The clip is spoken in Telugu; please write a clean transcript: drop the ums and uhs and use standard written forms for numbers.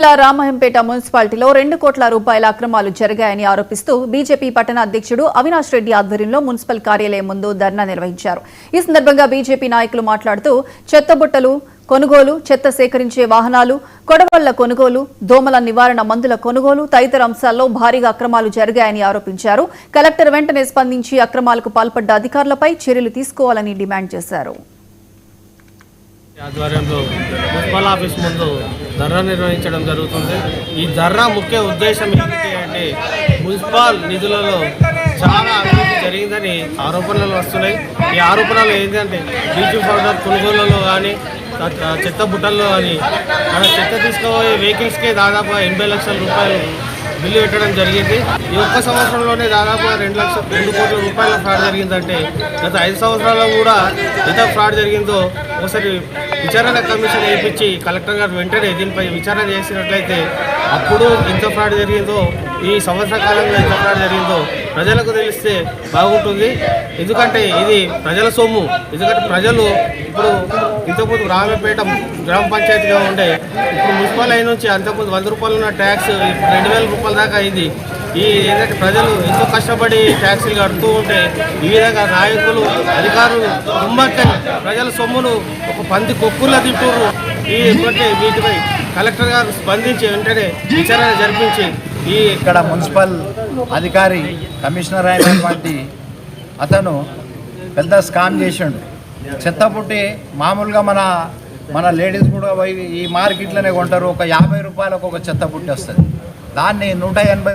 రామహంపేట మున్సిపాలిటీలో 2 కోట్ల రూపాయల అక్రమాలు జరిగాయని ఆరోపిస్తూ బీజేపీ పట్టణ అధ్యక్షుడు అవినాష్ రెడ్డి ఆధ్వర్యంలో మున్సిపల్ కార్యాలయం ముందు ధర్నా నిర్వహించారు. ఈ సందర్భంగా బీజేపీ నాయకులు మాట్లాడుతూ చెత్తబుట్టలు కొనుగోలు, చెత్త సేకరించే వాహనాలు, కొడవళ్ల కొనుగోలు, దోమల నివారణ మందుల కొనుగోలు తదితర అంశాల్లో భారీగా అక్రమాలు జరిగాయని ఆరోపించారు. కలెక్టర్ వెంటనే స్పందించి అక్రమాలకు పాల్పడ్డ అధికారులపై చర్యలు తీసుకోవాలని డిమాండ్ చేశారు. ఆధ్వర్యంలో మున్సిపల్ ఆఫీస్ ముందు ధర్నా నిర్వహించడం జరుగుతుంది. ఈ ధర్నా ముఖ్య ఉద్దేశం ఏమిటి అంటే మున్సిపల్ నిధులలో చాలా అభివృద్ధి జరిగిందని ఆరోపణలు వస్తున్నాయి. ఈ ఆరోపణలు ఏంటంటే బ్లీచింగ్ పౌడర్ కొనుగోళ్లలో కానీ చెత్త బుట్టల్లో కానీ చెత్త తీసుకుపోయే వెహికల్స్కే దాదాపు 80 లక్షల రూపాయలు బిల్లు పెట్టడం జరిగింది. ఈ ఒక్క సంవత్సరంలోనే దాదాపు 2 కోట్ల రూపాయల ఫ్రాడ్ జరిగిందంటే గత 5 సంవత్సరాల్లో కూడా ఎంత ఫ్రాడ్ జరిగిందో ఒకసారి విచారణ కమిషన్ వేయించి కలెక్టర్ గారు వెంటనే దీనిపై విచారణ చేసినట్లయితే అప్పుడు ఎంత ఫ్రాడ్ జరిగిందో, ఈ సంవత్సర కాలంలో ఎంత ఫ్రాడ్ జరిగిందో ప్రజలకు తెలిస్తే బాగుంటుంది. ఎందుకంటే ఇది ప్రజల సొమ్ము. ఎందుకంటే ప్రజలు ఇప్పుడు ఇంతకుముందు రామపేట గ్రామ పంచాయతీగా ఉండే ఇప్పుడు మున్సిపల్ అయిన నుంచి అంతకుముందు 100 రూపాయలు ఉన్న ట్యాక్స్ 2000 రూపాయల దాకా అయింది. ఈ ఏంటంటే ప్రజలు ఎంతో కష్టపడి ట్యాక్సీలు కడుతూ ఉంటే ఈ విధంగా నాయకులు, అధికారులు కుమ్మక్కని ప్రజల సొమ్మును ఒక పంది కొక్కుల్లో తింటున్నారు. వీటిపై కలెక్టర్ గారు స్పందించి వెంటనే విచారణ జరిపించి ఇక్కడ మున్సిపల్ అధికారి కమిషనర్ అయినటువంటి అతను పెద్ద స్కామ్ చేసిండు. చెత్త పుట్టి మామూలుగా మన లేడీస్ కూడా పోయి ఈ మార్కెట్లోనే కొంటారు. ఒక 50 రూపాయలకు ఒక చెత్త పుట్టి వస్తుంది. దాన్ని 180